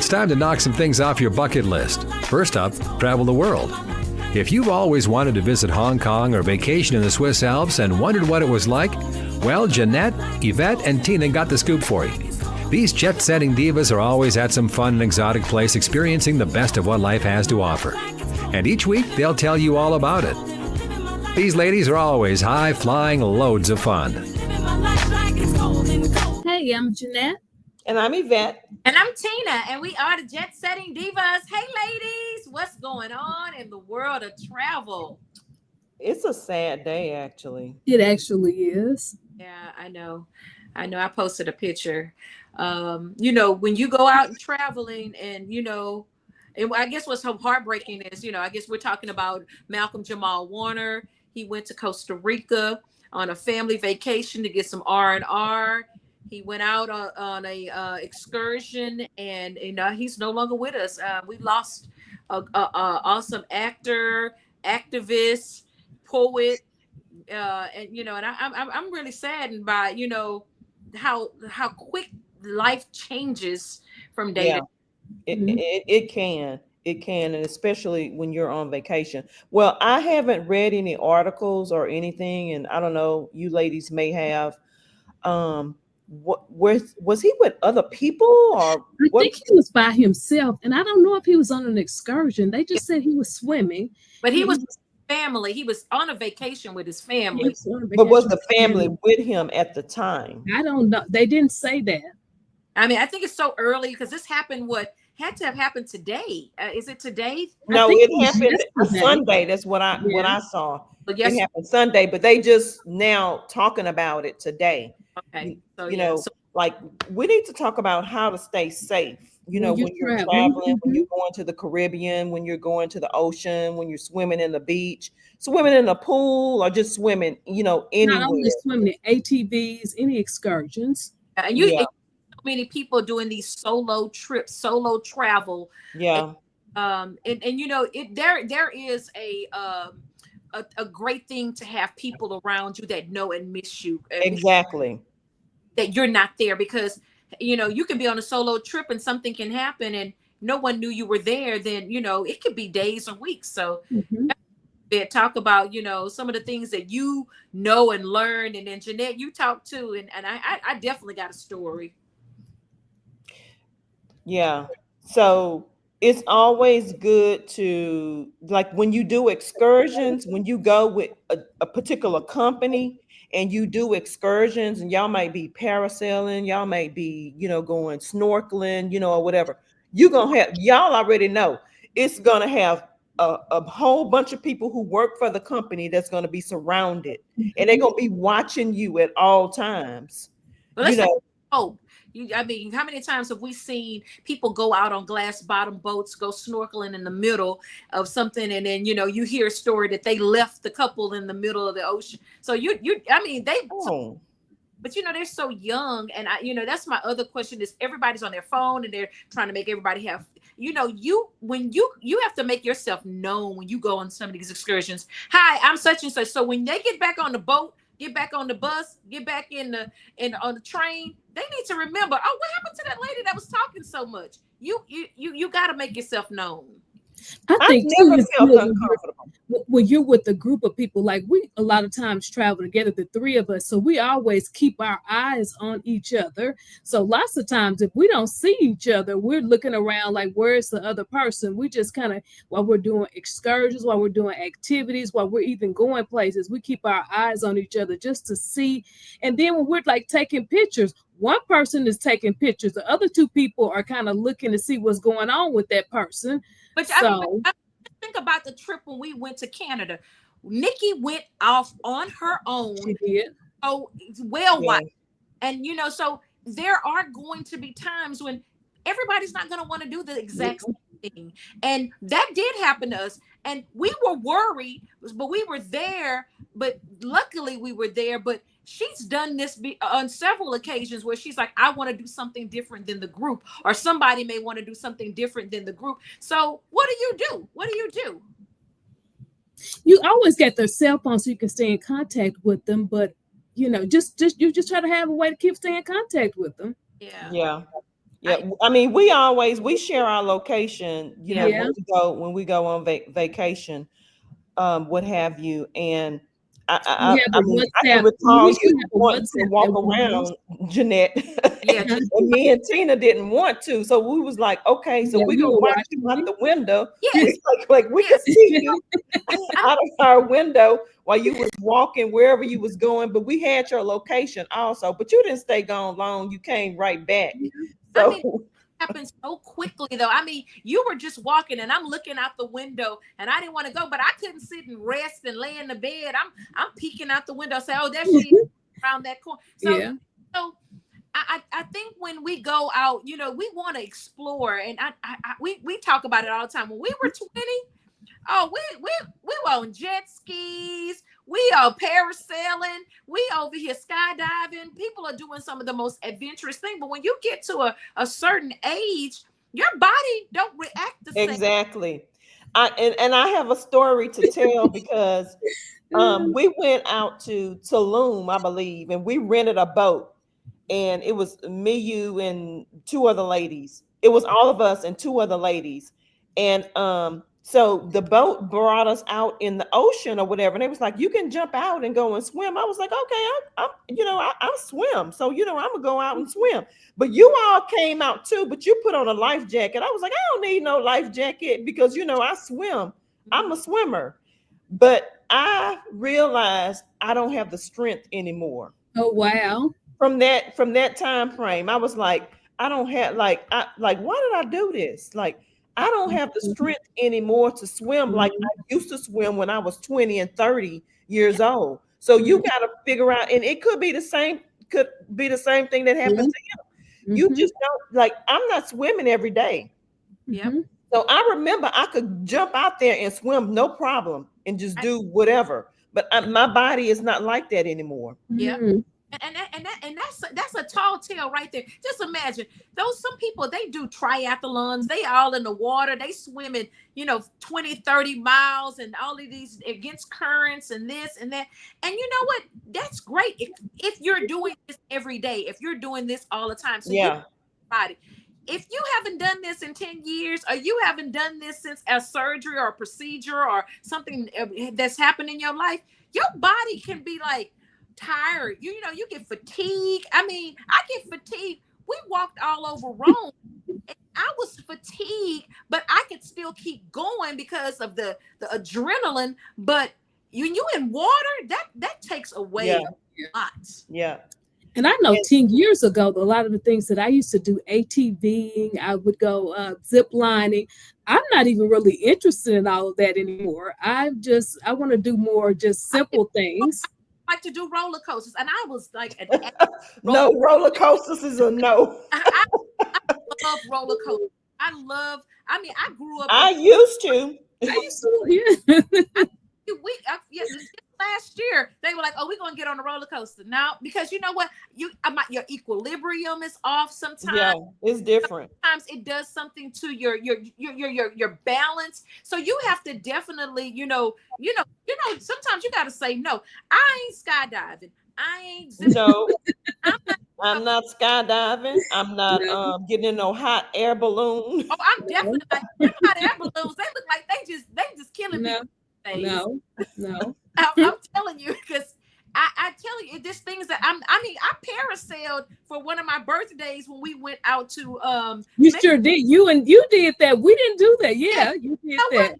It's time to knock some things off your bucket list. First up, travel the world. If you've always wanted to visit Hong Kong or vacation in the Swiss Alps and wondered what it was like, well, Jeanette, Evette, and Tina got the scoop for you. These JET Setting Divas are always at some fun and exotic place experiencing the best of what life has to offer. And each week, they'll tell you all about it. These ladies are always high-flying loads of fun. Hey, I'm Jeanette. And I'm Evette. And I'm Tina, and we are the JET Setting Divas. Hey, ladies, what's going on in the world of travel? It's a sad day, actually. It actually is. Yeah, I know. I posted a picture. When you go out and traveling and, and I guess what's so heartbreaking is, I guess we're talking about Malcolm-Jamal Warner. He went to Costa Rica on a family vacation to get some R&R. He went out on a excursion, and he's no longer with us. We lost a awesome actor, activist, poet, and I'm really saddened by how quick life changes from day to day. It can, and especially when you're on vacation. Well, I haven't read any articles or anything, and I don't know, you ladies may have. Was he with other people, or I think he was by himself, and I don't know if he was on an excursion. They just said he was swimming, but he was with family. He was on a vacation with his family. But was the family with him at the time? I don't know. They didn't say that. I mean, I think it's so early because this happened. Had to have happened today. Is it today? No, it happened Sunday. That's what I saw. But yes, it happened Sunday, but they just now talking about it today. Okay. So, like we need to talk about how to stay safe. When you're traveling, when you're going to the Caribbean, when you're going to the ocean, when you're swimming in the beach, swimming in the pool, or just swimming, anywhere. Not only swimming in ATVs, any excursions. And so many people doing these solo trips, solo travel. Yeah. And there is a great thing to have people around you that know and miss you. Exactly. That you're not there because, you can be on a solo trip and something can happen and no one knew you were there. Then, it could be days or weeks. So talk about, some of the things that and learn. And then Jeanette, you talk too. And I definitely got a story. Yeah. So it's always good to, like, when you do excursions, when you go with a particular company and you do excursions, and y'all might be parasailing, y'all might be, going snorkeling, or whatever, y'all already know it's going to have a whole bunch of people who work for the company that's going to be surrounded, and they're going to be watching you at all times. I mean, how many times have we seen people go out on glass bottom boats, go snorkeling in the middle of something, and then you hear a story that they left the couple in the middle of the ocean. So but they're so young, and that's my other question is everybody's on their phone and they're trying to make everybody have when you have to make yourself known when you go on some of these excursions. Hi, I'm such and such. So when they get back on the boat, get back on the bus, get back on the train, they need to remember, what happened to that lady that was talking so much? You got to make yourself known. I think too, when you're with a group of people, like we a lot of times travel together, the three of us, so we always keep our eyes on each other. So lots of times if we don't see each other, we're looking around like, where's the other person? We just kind of, while we're doing excursions, while we're doing activities, while we're even going places, we keep our eyes on each other just to see. And then when we're like taking pictures, one person is taking pictures, the other two people are kind of looking to see what's going on with that person. But I think about the trip when we went to Canada. Nikki went off on her own. She did. Oh, well, yeah. And so there are going to be times when everybody's not going to want to do the exact same thing, and that did happen to us. And we were worried, but we were there. But luckily, we were there. But she's done this on several occasions where she's like, I want to do something different than the group, or somebody may want to do something different than the group. So what do? What do? You always get their cell phone so you can stay in contact with them, but just try to have a way to keep staying in contact with them. Yeah. Yeah, I mean, we share our location, you know, Yeah. when we go on vacation, what have you. And We have I a mean, I can WhatsApp. recall We should you have a wanting to WhatsApp walk that we use. around, Jeanette. Yeah, And me and Tina didn't want to. So we was like, okay, so Yeah, we you gonna were watch you watching out me. the window. yes, Like we could yes. see you out of our window while you was walking wherever you was going. But we had your location also, but you didn't stay gone long. You came right back. I mean, So happens so quickly though. I mean, you were just walking and I'm looking out the window and I didn't want to go, but I couldn't sit and rest and lay in the bed. I'm peeking out the window, say, oh, there she is around that corner. So Yeah. so I think when we go out, you know, we want to explore, and we talk about it all the time. When we were 20, oh, we were on jet skis, we are parasailing, we over here skydiving. People are doing some of the most adventurous things. But when you get to a certain age, your body don't react the same. exactly. And I have a story to tell because we went out to Tulum, I believe, and we rented a boat. And it was me, you, and two other ladies. It was all of us and two other ladies. And so the boat brought us out in the ocean or whatever. And it was like, you can jump out and go and swim. I was like, okay, I swim. So, I'm gonna go out and swim. But you all came out too, but you put on a life jacket. I was like, I don't need no life jacket because, I swim. I'm a swimmer. But I realized I don't have the strength anymore. Oh wow. From that time frame, I was like, I don't have why did I do this? Like, I don't have the strength anymore to swim like I used to swim when I was 20 and 30 years old. So you got to figure out, and it could be the same thing that happened to you. You just don't, like, I'm not swimming every day. Yeah. So I remember I could jump out there and swim no problem and just do whatever. But my body is not like that anymore. Yeah. And that's a tall tale right there. Just imagine some people, they do triathlons, they all in the water, they swimming, 20, 30 miles and all of these against currents and this and that. And you know what? That's great if you're doing this every day, if you're doing this all the time. So yeah. Body. If you haven't done this in 10 years, or you haven't done this since a surgery or a procedure or something that's happened in your life, your body can be like tired. You get fatigued. I mean, I get fatigued. We walked all over Rome. And I was fatigued, but I could still keep going because of the adrenaline. But when you in water, that takes away a lot. Yeah. And I know 10 years ago, a lot of the things that I used to do, ATVing, I would go zip lining. I'm not even really interested in all of that anymore. I want to do more just simple things. I like to do roller coasters. And I was like, no, roller coasters is a no. I love roller coasters. I grew up. I used to, yeah. Last year they were like, "Oh, we're gonna get on a roller coaster now," because you know what, your equilibrium is off sometimes. Yeah, it's different. Sometimes it does something to your balance. So you have to definitely, sometimes you got to say no. I ain't skydiving. I ain't. No, I'm not skydiving. I'm not getting in no hot air balloon. Oh, I'm definitely like, hot air balloons. They look like they just killing people. No. I'm telling you, because I tell you, there's things that I parasailed for one of my birthdays when we went out to you sure did. You did that. We didn't do that. Yeah, you did that.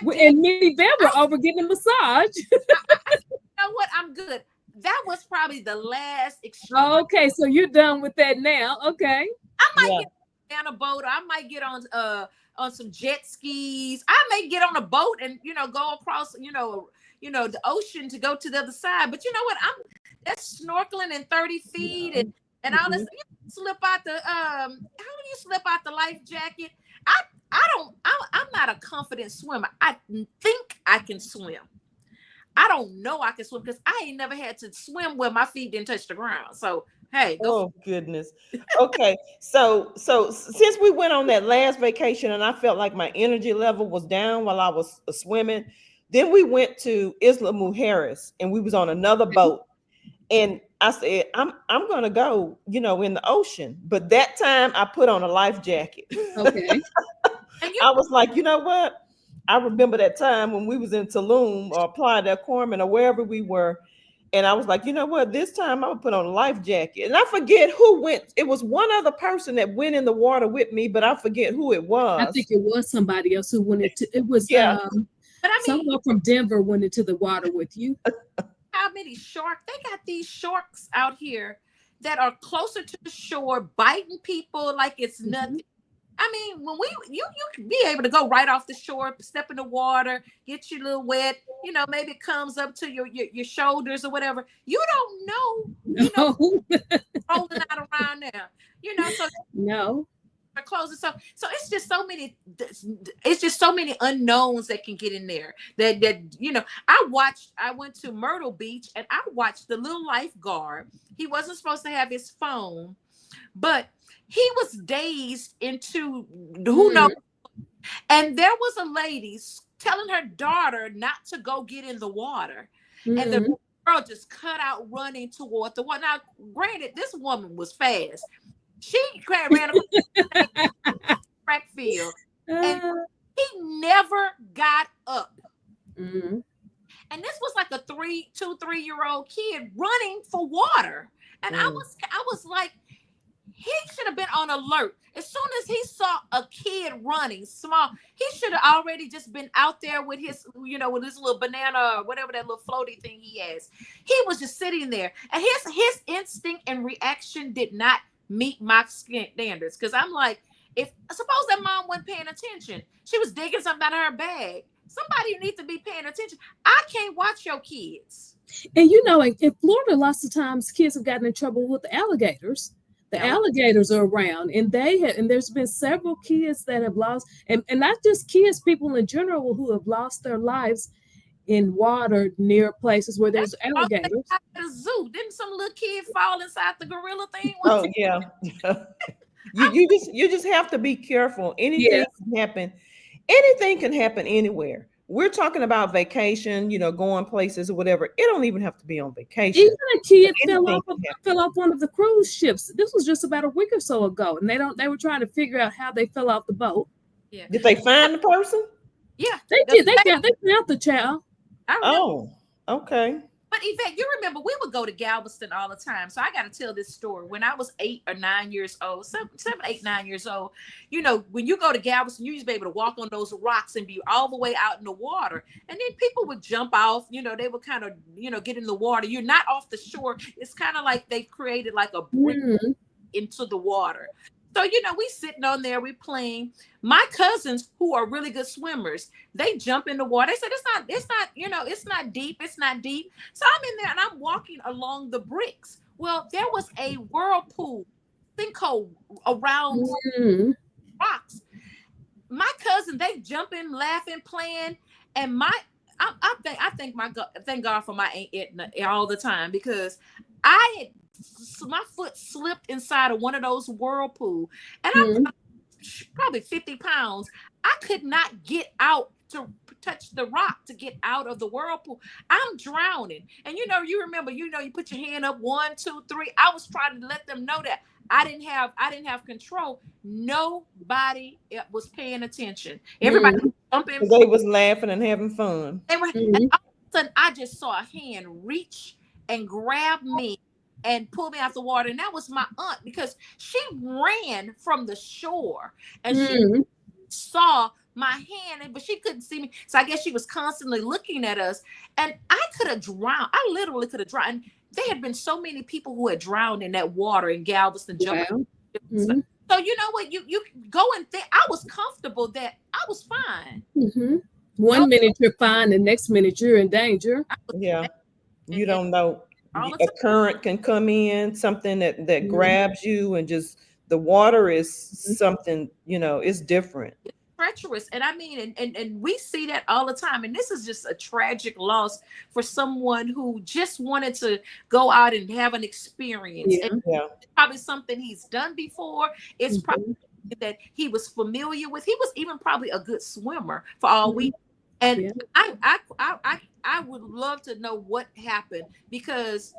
And me and Bev were over getting a massage. You know what? I'm good. That was probably the last extreme. Okay, so you're done with that now. Okay. I might get on a boat, or I might get on some jet skis. I may get on a boat and go across the ocean to go to the other side. But you know what? That's snorkeling in 30 feet and all this. You slip out the how do you slip out the life jacket? I'm not a confident swimmer. I think I can swim. I don't know I can swim because I ain't never had to swim where my feet didn't touch the ground. So hey, oh goodness. Okay, so since we went on that last vacation and I felt like my energy level was down while I was swimming, then we went to Isla Mujeres and we was on another boat. And I said, I'm gonna go, you know, in the ocean. But that time I put on a life jacket. Okay. I was like, you know what? I remember that time when we was in Tulum or Playa del Carmen or wherever we were. And I was like, you know what? This time I'm gonna put on a life jacket. And I forget who went. It was one other person that went in the water with me, but I forget who it was. I think it was somebody else who went into it was Yeah. But I mean, someone from Denver went into the water with you. how many sharks? They got these sharks out here that are closer to the shore, biting people like it's nothing. I mean, when you can be able to go right off the shore, step in the water, get you a little wet, you know, maybe it comes up to your shoulders or whatever. You don't know, you know, rolling out around there, you know. So no. Closing, so it's just so many unknowns that can get in there. That you know, I went to Myrtle Beach and I watched the little lifeguard. He wasn't supposed to have his phone, but he was dazed into who knows. And there was a lady telling her daughter not to go get in the water. And the girl just cut out running toward the water. Now, granted, this woman was fast. She ran across the track field. And he never got up. And this was like a 2-3-year-old kid running for water. And I was like, he should have been on alert. As soon as he saw a kid running small, he should have already just been out there with his, you know, with his little banana or whatever that little floaty thing he has. He was just sitting there, and his instinct and reaction did not meet my standards. Because I'm like, if suppose that mom wasn't paying attention, she was digging something out of her bag. Somebody needs to be paying attention. I can't watch your kids. And you know, in Florida, lots of times kids have gotten in trouble with the alligators. The alligators are around, and there's been several kids that have lost, and not just kids, people in general who have lost their lives in water near places where there's alligators. At the zoo, didn't some little kid fall inside the gorilla thing? Oh yeah. you just have to be careful. Anything can happen. Anything can happen anywhere. We're talking about vacation, you know, going places or whatever. It don't even have to be on vacation. Even a kid fell off one of the cruise ships. This was just about a week or so ago, and they were trying to figure out how they fell off the boat. Yeah. Did they find the person? Yeah, they did. They found the child. Oh, okay. But Evette, you remember we would go to Galveston all the time. So I got to tell this story. When I was 8 or 9 years old, 7, 8, 9 years old, you know, when you go to Galveston, you used to be able to walk on those rocks and be all the way out in the water. And then people would jump off, you know, they would kind of, you know, get in the water. You're not off the shore. It's kind of like they created like a brick into the water. So, you know, we sitting on there, we playing. My cousins, who are really good swimmers, they jump in the water. They said, it's not, you know, it's not deep. So I'm in there and I'm walking along the bricks. Well, there was a whirlpool sinkhole around rocks. My cousin, they jump in, laughing, playing, and thank God for my Aunt Edna all the time, because my foot slipped inside of one of those whirlpool, and I'm probably 50 pounds. I could not get out to touch the rock to get out of the whirlpool. I'm drowning. And you remember, you put your hand up, 1, 2, 3. I was trying to let them know that I didn't have control. Nobody was paying attention. Everybody was jumping. They was laughing and having fun. And all of a sudden, I just saw a hand reach and grab me and pull me out the water. And that was my aunt, because she ran from the shore and she saw my hand, but she couldn't see me. So I guess she was constantly looking at us, and I could have drowned. I literally could have drowned. And there had been so many people who had drowned in that water in Galveston. Jumping. So you know what? You go and think. I was comfortable that I was fine. One minute you're fine, the next minute you're in danger. Yeah. You don't know. A current can come in, something that grabs you, and just the water is something, you know, it's different. It's treacherous. And I mean, and we see that all the time. And this is just a tragic loss for someone who just wanted to go out and have an experience. And it's probably something he's done before. It's probably that he was familiar with. He was even probably a good swimmer for all we. And I would love to know what happened, because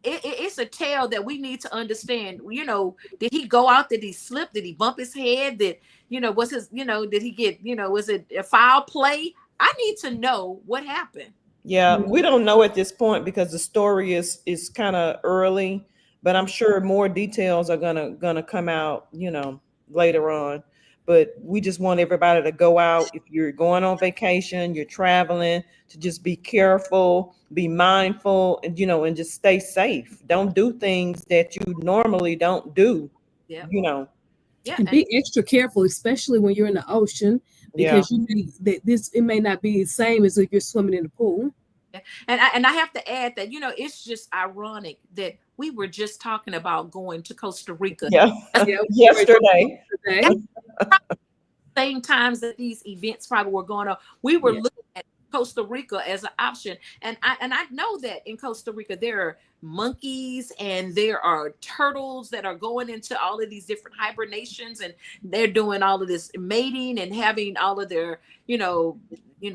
it's a tale that we need to understand. You know, did he go out? Did he slip? Did he bump his head? Did, you know, was his, you know, did he get, you know, was it a foul play? I need to know what happened. Yeah, we don't know at this point because the story is kind of early, but I'm sure more details are gonna come out, you know, later on. But we just want everybody to go out. If you're going on vacation, you're traveling, to just be careful, be mindful, and, you know, and just stay safe. Don't do things that you normally don't do. Yeah. You know. Yeah. And be extra careful, especially when you're in the ocean, because it may not be the same as if you're swimming in the pool. And I have to add that, you know, it's just ironic that we were just talking about going to Costa Rica. Yeah. Yesterday. Same times that these events probably were going on. We were looking at Costa Rica as an option. And I know that in Costa Rica, there are monkeys and there are turtles that are going into all of these different hibernations, and they're doing all of this mating and having all of their, you know,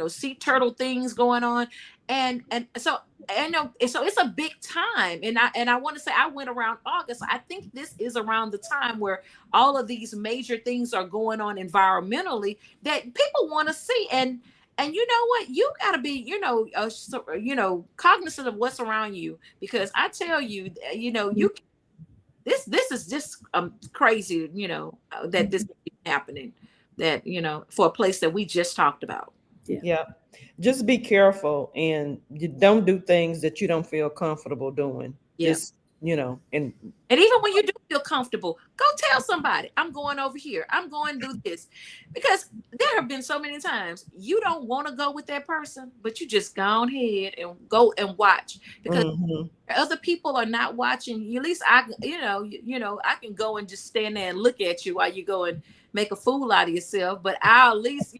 sea turtle things going on. And so I know, so it's a big time. And I want to say I went around August. I think this is around the time where all of these major things are going on environmentally that people want to see. And you know what? You got to be, cognizant of what's around you, because I tell you, this is just crazy, that this is happening, that, for a place that we just talked about. Yeah. Just be careful, and you don't do things that you don't feel comfortable doing. Just, and even when you do feel comfortable, go tell somebody, I'm going over here, I'm going to do this, because there have been so many times you don't want to go with that person, but you just go ahead and go and watch, because other people are not watching you. At least I can go and just stand there and look at you while you go and make a fool out of yourself, but I'll at least,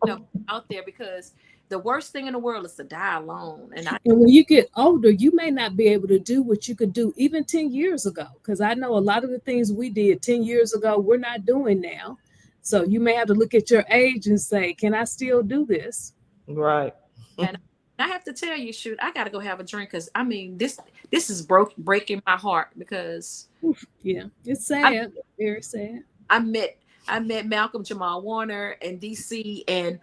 out there, because the worst thing in the world is to die alone. And when you get older, you may not be able to do what you could do even 10 years ago. Because I know a lot of the things we did 10 years ago, we're not doing now. So you may have to look at your age and say, can I still do this? Right. And I have to tell you, shoot, I got to go have a drink, because this is breaking my heart, because it's sad. Very sad. I met Malcolm-Jamal Warner in DC, and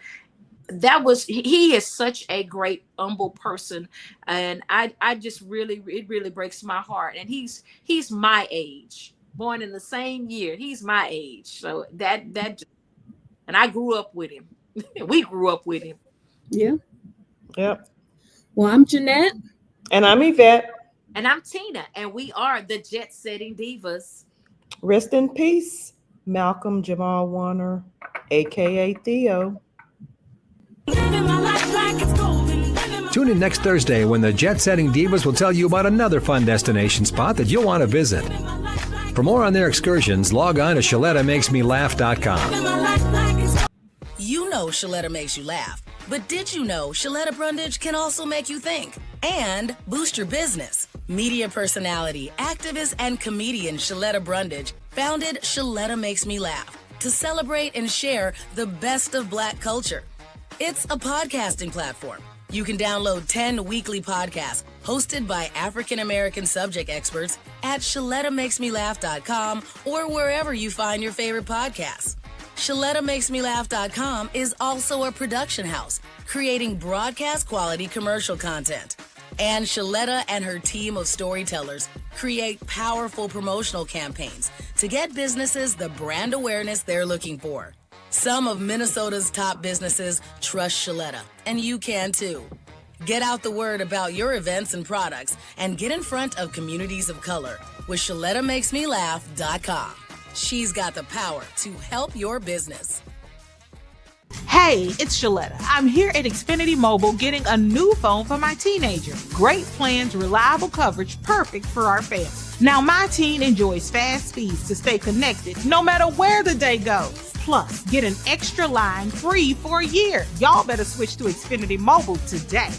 he is such a great, humble person. And I just it really breaks my heart. And he's my age, born in the same year. He's my age. So and I grew up with him. We grew up with him. Yeah. Yep. Well, I'm Jeanette. And I'm Evette. And I'm Tina. And we are the JET Setting Divas. Rest in peace, Malcolm-Jamal Warner, aka Theo. Tune in next Thursday when the JET Setting Divas will tell you about another fun destination spot that you'll want to visit. For more on their excursions, log on to ShalettaMakesMeLaugh.com. You know Shaletta makes you laugh, but did you know Shaletta Brundage can also make you think and boost your business? Media personality, activist, and comedian Shaletta Brundage founded Shaletta Makes Me Laugh to celebrate and share the best of Black culture. It's a podcasting platform. You can download 10 weekly podcasts hosted by African-American subject experts at ShalettaMakesMeLaugh.com or wherever you find your favorite podcasts. ShalettaMakesMeLaugh.com is also a production house, creating broadcast quality commercial content. And Shaletta and her team of storytellers create powerful promotional campaigns to get businesses the brand awareness they're looking for. Some of Minnesota's top businesses trust Shaletta, and you can too. Get out the word about your events and products and get in front of communities of color with ShalettaMakesMeLaugh.com. She's got the power to help your business. Hey, it's Shaletta. I'm here at Xfinity Mobile getting a new phone for my teenager. Great plans, reliable coverage, perfect for our family. Now my teen enjoys fast speeds to stay connected no matter where the day goes. Plus, get an extra line free for a year. Y'all better switch to Xfinity Mobile today.